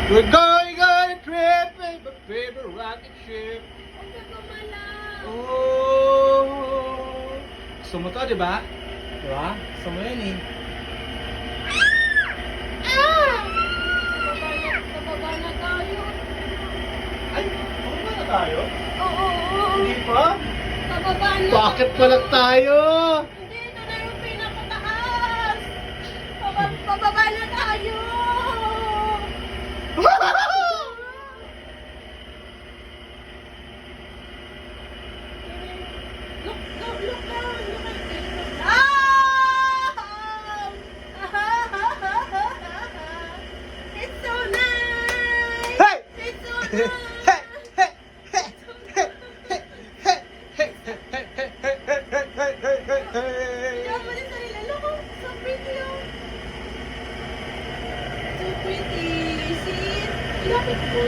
We're going on a trip, baby, baby, rocket ship. Huwag ka gumalaw. Oh! Gusto mo to, di ba? Di ba? Gusto mo yan eh. Bababa na tayo. Ay, bababa na tayo? Oo. Hindi pa? Bababa na. Bakit pala tayo? Hindi, ito na yung pinakataas. Bababa na tayo. Look down, look down. Look at this. It's so nice. Hey! It's so Hey! nice. Hey! Hey! Hey! Hey! Hey! Hey! Hey! Tignan mo din sarili. Look, oh, so pretty, oh. So pretty. See? Ilapit ko.